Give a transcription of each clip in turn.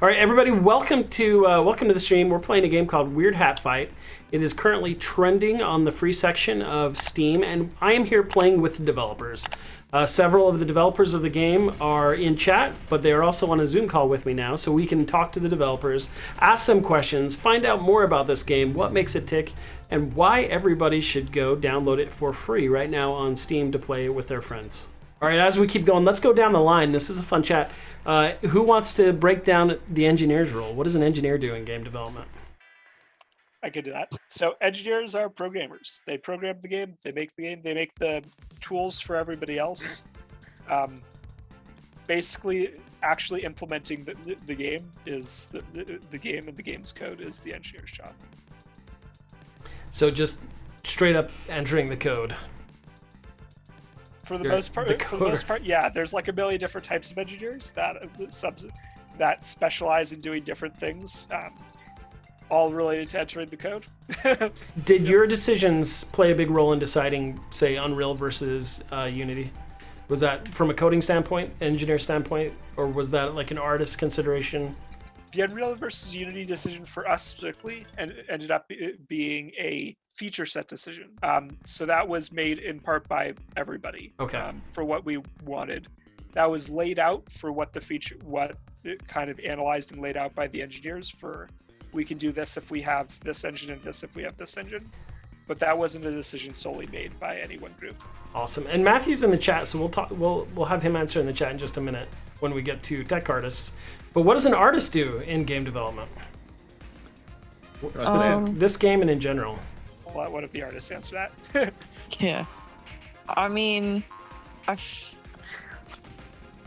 All right, everybody, welcome to the stream. We're playing a game called Weird Hat Fight. It is currently trending on the free section of Steam, and I am here playing with the developers. Several of the developers of the game are in chat, but they are also on a Zoom call with me now, so we can talk to the developers, ask them questions, find out more about this game, what makes it tick, and why everybody should go download it for free right now on Steam to play with their friends. All right, as we keep going, let's go down the line. This is a fun chat. Who wants to break down the engineer's role? What does an engineer do in game development? I can do that. So engineers are programmers. They program the game, they make the tools for everybody else. Basically, actually implementing the game is the game, and the game's code is the engineer's job. So just straight up entering the code. For the most part, yeah. There's like a million different types of engineers that specialize in doing different things, all related to entering the code. Did your decisions play a big role in deciding, say, Unreal versus Unity? Was that from a coding standpoint, engineer standpoint, or was that like an artist consideration? The Unreal versus Unity decision for us specifically ended up being a feature set decision. So that was made in part by everybody. Okay. For what we wanted. That was laid out for what it kind of analyzed and laid out by the engineers for, we can do this if we have this engine and this if we have this engine. But that wasn't a decision solely made by any one group. Awesome. And Matthew's in the chat, so we'll have him answer in the chat in just a minute when we get to tech artists. But what does an artist do in game development? This game and in general. I'll let one of the artists answer that. Yeah. I mean, I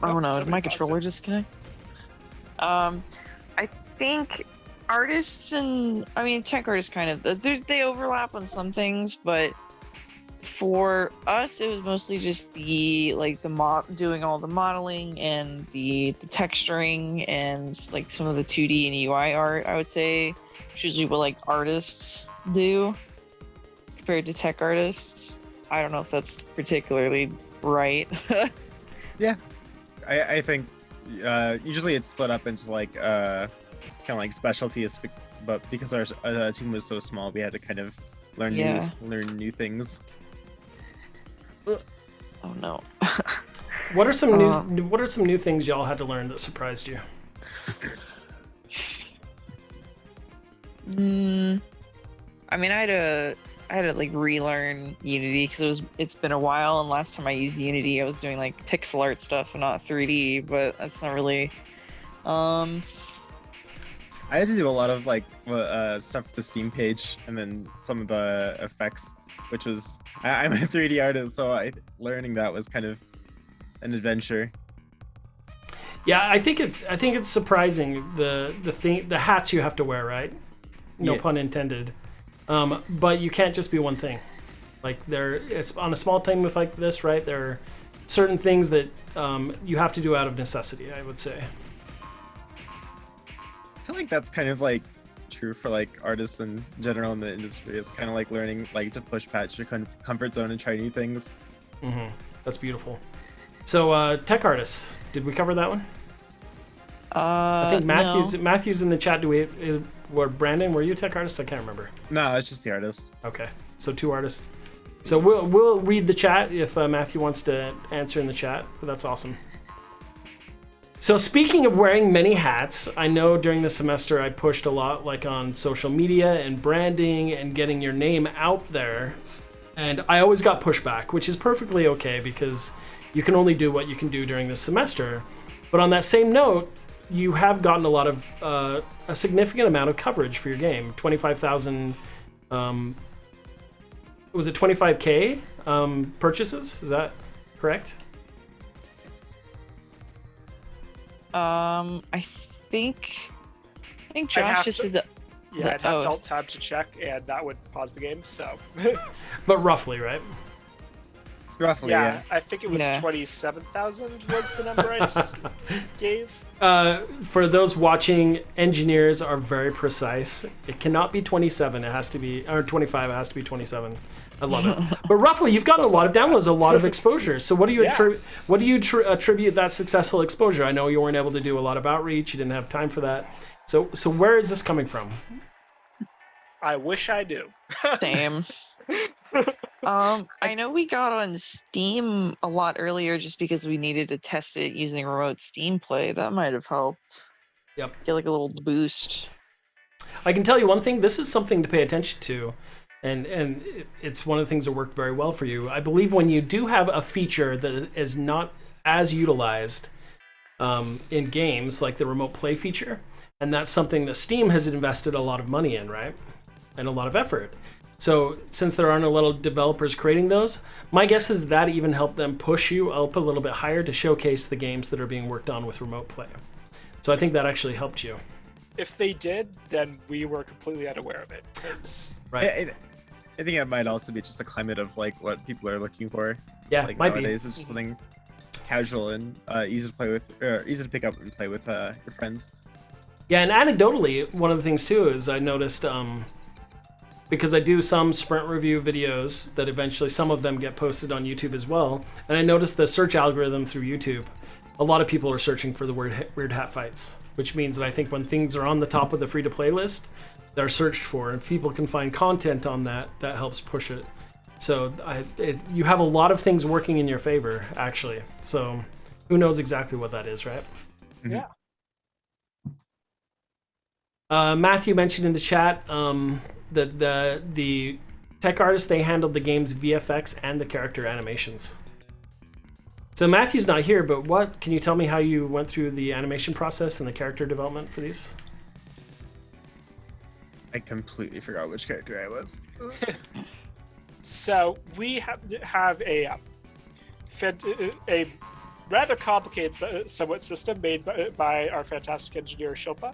don't know. Did my controller disconnect? I think artists and tech artists kind of they overlap on some things, but for us it was mostly just doing all the modeling and the texturing and like some of the 2D and UI art. I would say it's usually what like artists do compared to tech artists. I don't know if that's particularly right. Yeah, I think usually it's split up into like kind of like specialties, but because our team was so small, we had to kind of learn new things. Oh no. What are some new things y'all had to learn that surprised you? I mean, I had to like relearn Unity because it's been a while, and last time I used Unity I was doing like pixel art stuff and not 3D, but that's not really I had to do a lot of like stuff with the Steam page and then some of the effects, which was I'm a 3D artist, so learning that was kind of an adventure. Yeah, I think it's surprising the hats you have to wear, right? No pun intended. But you can't just be one thing. Like it's on a small team with like this, right? There are certain things that you have to do out of necessity, I would say. I feel like that's kind of like true for like artists in general in the industry. It's kind of like learning like to push past your comfort zone and try new things. Mm-hmm. That's beautiful. So tech artists, did we cover that one? I think Matthew's in the chat. Brandon, were you a tech artist? I can't remember. No, it's just the artist. Okay, so two artists. So we'll read the chat if Matthew wants to answer in the chat. But that's awesome. So speaking of wearing many hats, I know during the semester I pushed a lot like on social media and branding and getting your name out there. And I always got pushback, which is perfectly okay because you can only do what you can do during the semester. But on that same note, you have gotten a lot of a significant amount of coverage for your game. 25,000, was it 25K purchases? Is that correct? I think Josh just did the. Yeah, I'd have to alt tab to check, and that would pause the game. So. But roughly, right? Roughly, yeah. I think it was 27,000 was the number I gave. For those watching, engineers are very precise. It cannot be 27. It has to be, or 25. It has to be 27. I love it. But roughly, you've gotten a lot of downloads, a lot of exposure. So what do you attribute that successful exposure? I know you weren't able to do a lot of outreach. You didn't have time for that. So where is this coming from? I wish I do. Same. I know we got on Steam a lot earlier just because we needed to test it using remote Steam Play. That might have helped. Yep. Get like a little boost. I can tell you one thing. This is something to pay attention to. And it's one of the things that worked very well for you. I believe when you do have a feature that is not as utilized in games, like the remote play feature, and that's something that Steam has invested a lot of money in, right? And a lot of effort. So since there aren't a lot of developers creating those, my guess is that even helped them push you up a little bit higher to showcase the games that are being worked on with remote play. So I think that actually helped you. If they did, then we were completely unaware of it. Right. I think it might also be just the climate of like what people are looking for. Yeah, like might nowadays, be. it's just something casual and easy to play with, or easy to pick up and play with your friends. Yeah, and anecdotally, one of the things too is I noticed, because I do some sprint review videos that eventually some of them get posted on YouTube as well, and I noticed the search algorithm through YouTube, a lot of people are searching for the weird hat fights, which means that I think when things are on the top of the free-to-play list, they're searched for, and if people can find content on that, that helps push it. So you have a lot of things working in your favor, actually. So who knows exactly what that is, right? Yeah. Matthew mentioned in the chat that the tech artists, they handled the game's VFX and the character animations. So Matthew's not here, but what can you tell me how you went through the animation process and the character development for these? I completely forgot which character I was. So we have a rather complicated, somewhat system made by our fantastic engineer Shilpa,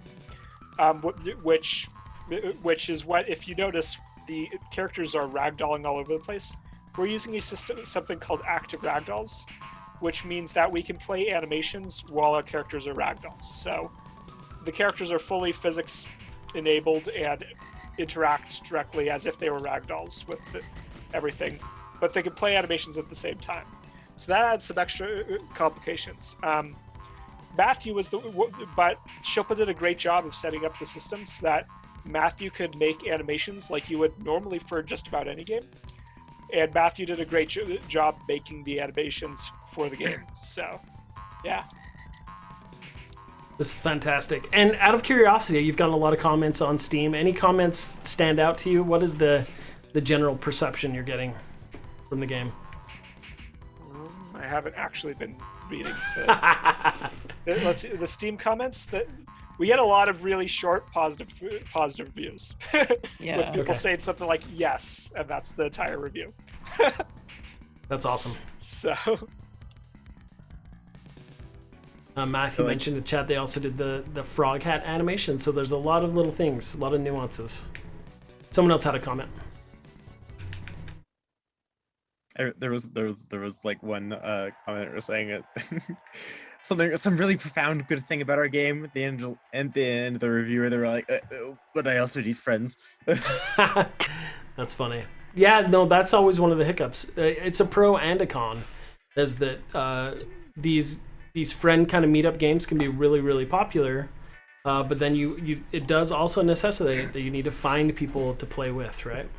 which is what, if you notice, the characters are ragdolling all over the place. We're using a system, something called active ragdolls, which means that we can play animations while our characters are ragdolls. So the characters are fully physics enabled and interact directly as if they were ragdolls with everything, but they can play animations at the same time. So that adds some extra complications. Matthew was but Shilpa did a great job of setting up the system so that Matthew could make animations like you would normally for just about any game. And Matthew did a great job making the animations for the game. So, yeah. This is fantastic. And out of curiosity, you've gotten a lot of comments on Steam. Any comments stand out to you? What is the general perception you're getting from the game? I haven't actually been reading let's see, the Steam comments. That we get a lot of really short positive reviews. Yeah. With people saying something like yes, and that's the entire review. That's awesome. So Matthew mentioned in the chat they also did the frog hat animation, so there's a lot of little things, a lot of nuances. Someone else had a comment. There was like one commenter saying it some really profound good thing about our game at the end of the reviewer. They were like, but I also need friends. That's funny. Yeah, no, that's always one of the hiccups. It's a pro and a con, is that these friend kind of meetup games can be really, really popular, but then it does also necessitate that you need to find people to play with, right?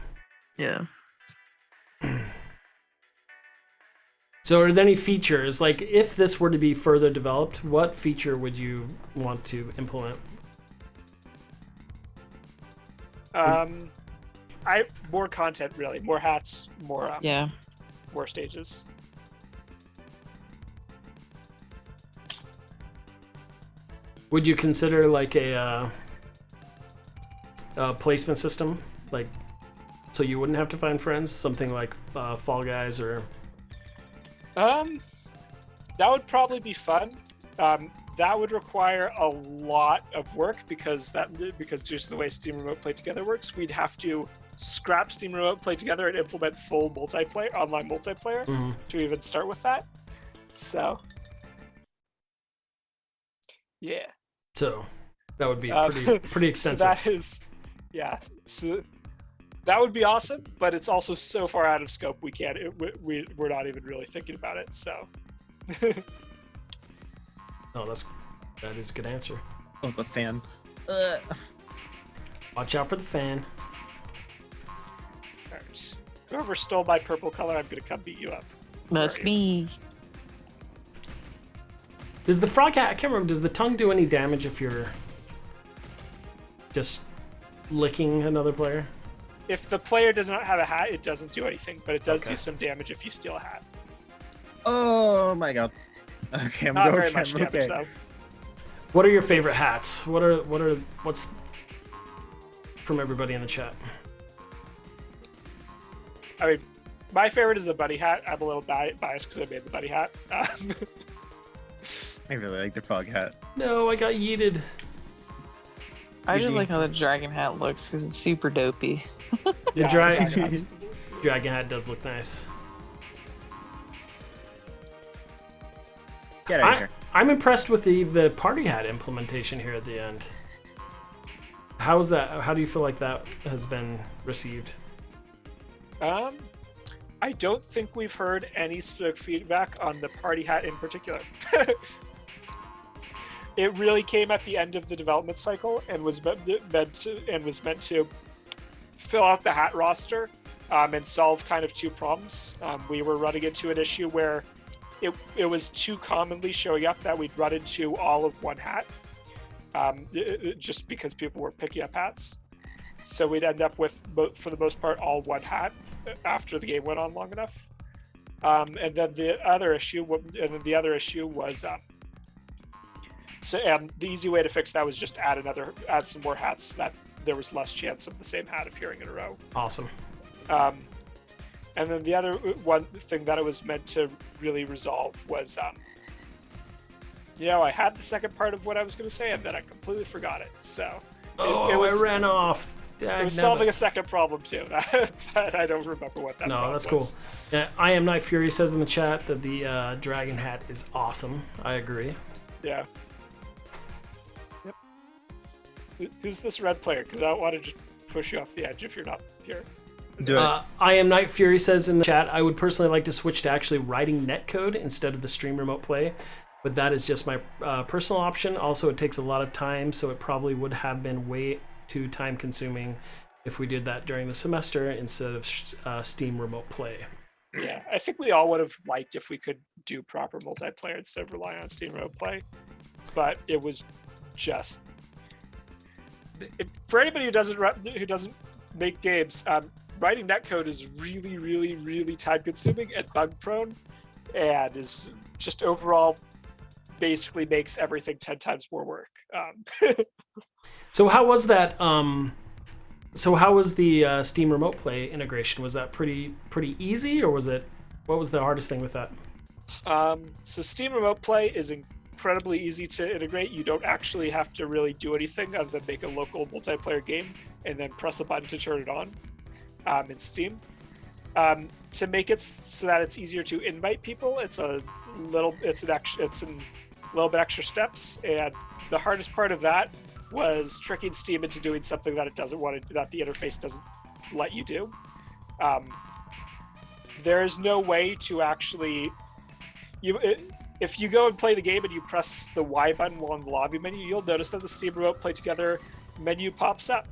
Yeah. So are there any features, like if this were to be further developed, what feature would you want to implement? More content, really. More hats, more more stages. Would you consider like a placement system, like so you wouldn't have to find friends, something like Fall Guys or? That would probably be fun. That would require a lot of work because just the way Steam Remote Play Together works, we'd have to scrap Steam Remote Play Together and implement full online multiplayer to even start with that. So, yeah. So that would be pretty extensive. So that is, yeah. So That would be awesome, but it's also so far out of scope. We can't. We're not even really thinking about it. So. Oh, that is a good answer. Oh, the fan. Watch out for the fan. Alright. Whoever stole my purple color, I'm gonna come beat you up. That's Right. me. Does the frog hat? I can't remember. Does the tongue do any damage if you're just licking another player? If the player does not have a hat, it doesn't do anything, but it does Okay. do some damage if you steal a hat. Oh my god. Okay, I'm Not going. very much I'm damage okay. though. What are your favorite hats? What's from everybody in the chat? I mean, my favorite is the bunny hat. I'm a little biased because I made the bunny hat. I really like the frog hat. No, I got yeeted. I just Easy. like how the dragon hat looks because it's super dopey. The Yeah, dragon hat does look nice. Get out of here. I'm impressed with the party hat implementation here at the end. How's that? How do you feel like that has been received? I don't think we've heard any specific feedback on the party hat in particular. It really came at the end of the development cycle and was meant to fill out the hat roster and solve kind of two problems. We were running into an issue where it was too commonly showing up that we'd run into all of one hat, just because people were picking up hats. So we'd end up with, for the most part, all one hat after the game went on long enough. And then the other issue was, and the easy way to fix that was just add some more hats that there was less chance of the same hat appearing in a row. Awesome. And then the other one thing that it was meant to really resolve was, I had the second part of what I was going to say, and then I completely forgot it. So I ran off. it was solving a second problem too, but I don't remember what that. No, that's was. cool. I am Night Fury says in the chat that the dragon hat is awesome. I agree. Yeah. Yep. Who's this red player? Because I don't want to just push you off the edge if you're not here. Do it. I am Night Fury says in the chat, I would personally like to switch to actually writing netcode instead of the stream remote play, but that is just my personal option. Also, it takes a lot of time, so it probably would have been way too time consuming if we did that during the semester instead of Steam remote play. Yeah, I think we all would have liked if we could do proper multiplayer instead of relying on Steam remote play, but it was just for anybody who doesn't make games. Writing netcode is really, really, really time consuming and bug prone, and is just overall basically makes everything 10 times more work. So how was that? So how was the Steam remote play integration? Was that pretty easy, or what was the hardest thing with that? So Steam remote play is incredibly easy to integrate. You don't actually have to really do anything other than make a local multiplayer game and then press a button to turn it on. In Steam, to make it so that it's easier to invite people, it's a little bit extra steps, and the hardest part of that was tricking Steam into doing something that it doesn't want to, that the interface doesn't let you do. There is no way to actually if you go and play the game and you press the Y button while in the lobby menu, you'll notice that the Steam Remote Play Together menu pops up.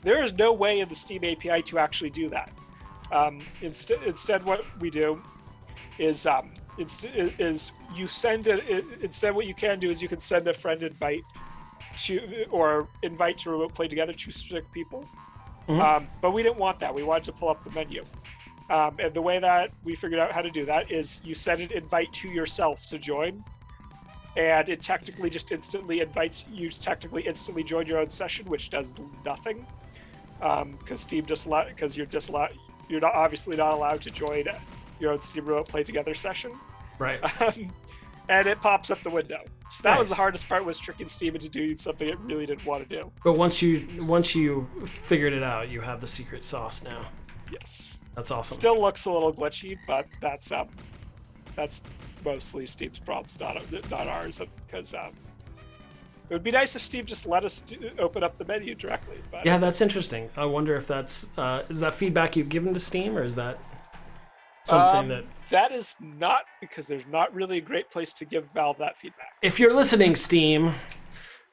There is no way in the Steam API to actually do that. Instead, what we do is you send instead what you can do is you can send a friend invite to remote play together to specific people. Mm-hmm. But we didn't want that. We wanted to pull up the menu. And the way that we figured out how to do that is you send an invite to yourself to join, and it technically just instantly invites you to instantly join your own session, which does nothing. Because Steam you're not obviously not allowed to join your own Steam Remote Play Together session. Right. And it pops up the window. So that was the Nice. hardest part, was tricking Steam into doing something it really didn't want to do. But once you figured it out, you have the secret sauce now. Yes. That's awesome. Still looks a little glitchy, but that's mostly Steam's problems, not ours. Because It would be nice if Steve just let us open up the menu directly. But Yeah, that's interesting. I wonder if that's is that feedback you've given to Steam, or is that something that that is not, because there's not really a great place to give Valve that feedback. if you're listening, Steam,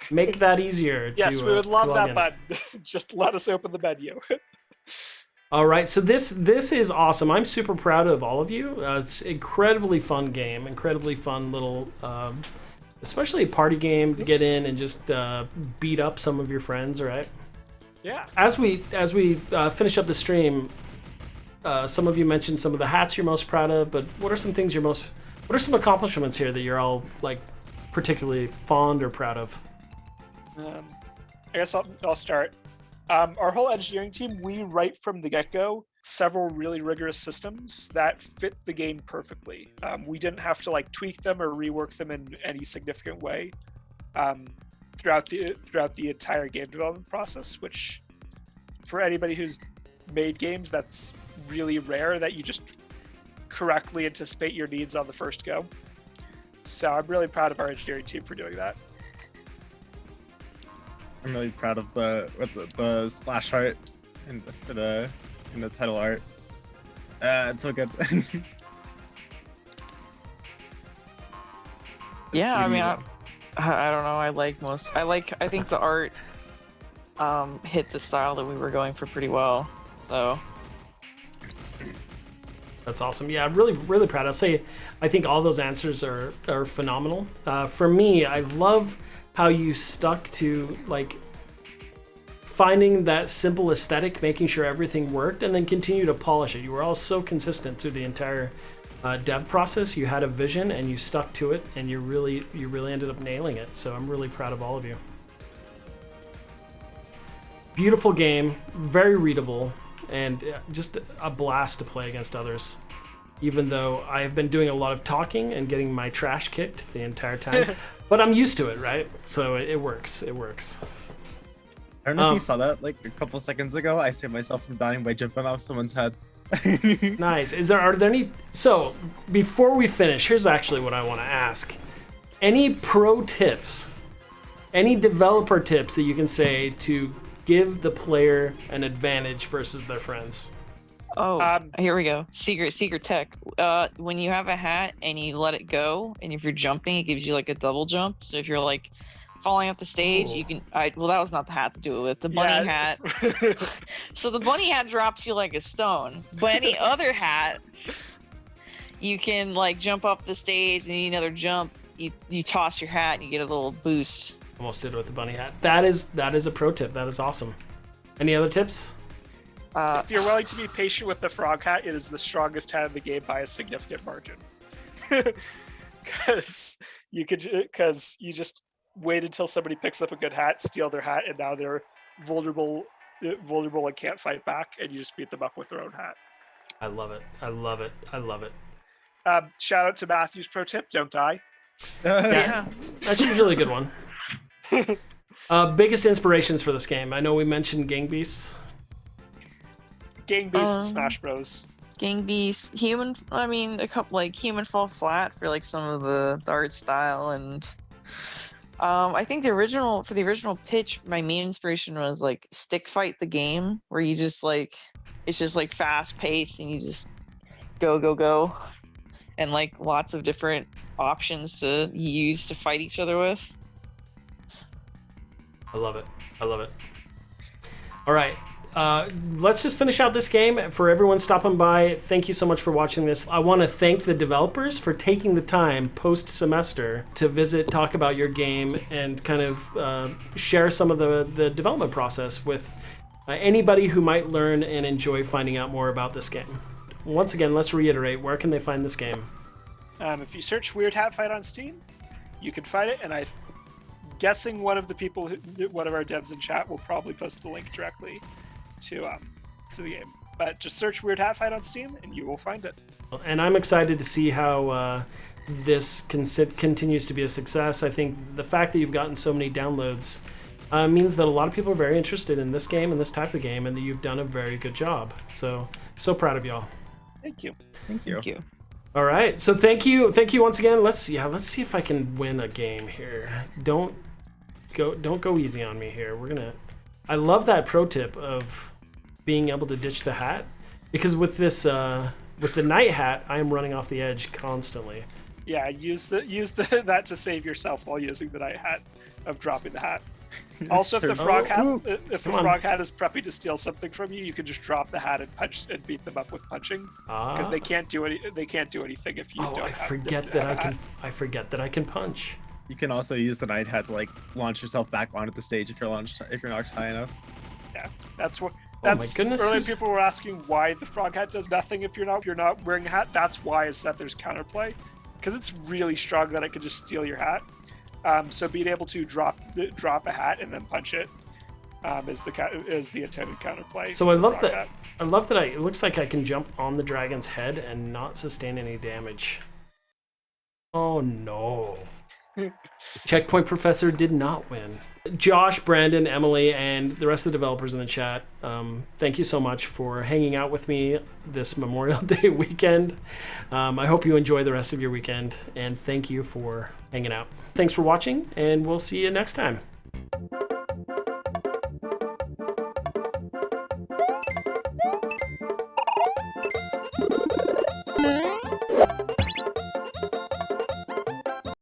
make that easier. Yes, to, we would to love log that in. button. Just let us open the menu. All right, so this is awesome. I'm super proud of all of you. It's incredibly fun game, incredibly fun little, especially a party game to get in and just beat up some of your friends. Right? Yeah. As we finish up the stream, some of you mentioned some of the hats you're most proud of. But what are some things what are some accomplishments here that you're all like particularly fond or proud of? I guess I'll start. Our whole engineering team, we right from the get-go several really rigorous systems that fit the game perfectly. We didn't have to like tweak them or rework them in any significant way throughout the entire game development process, which for anybody who's made games, that's really rare that you just correctly anticipate your needs on the first go. So I'm really proud of our engineering team for doing that. I'm really proud of the slash art in the title art. It's so good. Yeah, I 2D. mean, I don't know. I think the art hit the style that we were going for pretty well. So That's awesome. Yeah, I'm really, really proud. I'll say, I think all those answers are phenomenal. For me, I love how you stuck to like finding that simple aesthetic, making sure everything worked, and then continue to polish it. You were all so consistent through the entire dev process. You had a vision and you stuck to it, and you really ended up nailing it. So I'm really proud of all of you. Beautiful game, very readable, and just a blast to play against others. Even though I have been doing a lot of talking and getting my trash kicked the entire time, but I'm used to it, right? So it works. It works. I don't know if you saw that like a couple seconds ago. I saved myself from dying by jumping off someone's head. Nice. Are there any? So before we finish, here's actually what I want to ask: any pro tips, any developer tips that you can say to give the player an advantage versus their friends? Here we go. Secret tech. When you have a hat and you let it go, and if you're jumping, it gives you like a double jump. So if you're like falling off the stage, you can. Well, that was not the hat to do it with. The bunny hat. So the bunny hat drops you like a stone. But any other hat, you can like jump off the stage and you need another jump. You toss your hat and you get a little boost. Almost did it with the bunny hat. That is a pro tip. That is awesome. Any other tips? If you're willing to be patient with the frog hat, it is the strongest hat in the game by a significant margin. Because you just wait until somebody picks up a good hat, steal their hat, and now they're vulnerable and can't fight back, and you just beat them up with their own hat. I love it. I love it. I love it. Shout out to Matthew's pro tip: don't die. Yeah, that's usually a good one. Biggest inspirations for this game? I know we mentioned Gang Beasts. Gang Beasts and Smash Bros. Gang Beasts, a couple like Human Fall Flat for like some of the art style, and I think for the original pitch, my main inspiration was like Stick Fight the game, where you just like it's just like fast paced and you just go, and like lots of different options to use to fight each other with. I love it. I love it. All right. Let's just finish out this game. For everyone stopping by, thank you so much for watching this. I want to thank the developers for taking the time post-semester to visit, talk about your game, and kind of share some of the development process with anybody who might learn and enjoy finding out more about this game. Once again, let's reiterate, where can they find this game? If you search Weird Hat Fight on Steam, you can find it, and I'm guessing one of our devs in chat will probably post the link directly to the game. But just search Weird Hat Fight on Steam and you will find it. And I'm excited to see how this continues to be a success. I think the fact that you've gotten so many downloads means that a lot of people are very interested in this game and this type of game, and that you've done a very good job. So proud of y'all. Thank you. Thank you. Thank you. All right, so thank you once again. Let's see if I can win a game here. don't go easy on me here. I love that pro tip of being able to ditch the hat, because with this with the night hat, I am running off the edge constantly. Yeah, use that to save yourself while using the night hat of dropping the hat. Also, if the frog hat is prepping to steal something from you, you can just drop the hat and punch and beat them up with punching, because they can't do anything if you don't. I have forget the that I hat. can. I forget that I can punch. You can also use the night hat to like launch yourself back onto the stage if you're not high enough. Yeah, that's what. Oh my goodness, Earlier people were asking why the frog hat does nothing if you're not wearing a hat. That's why, is that there's counterplay, because it's really strong that it can just steal your hat. So being able to drop a hat and then punch it is the intended counterplay. So I love frog that. hat. I love that. It looks like I can jump on the dragon's head and not sustain any damage. Oh no. Checkpoint Professor did not win. Josh, Brandon, Emily, and the rest of the developers in the chat, thank you so much for hanging out with me this Memorial Day weekend. I hope you enjoy the rest of your weekend, and thank you for hanging out. Thanks for watching, and we'll see you next time.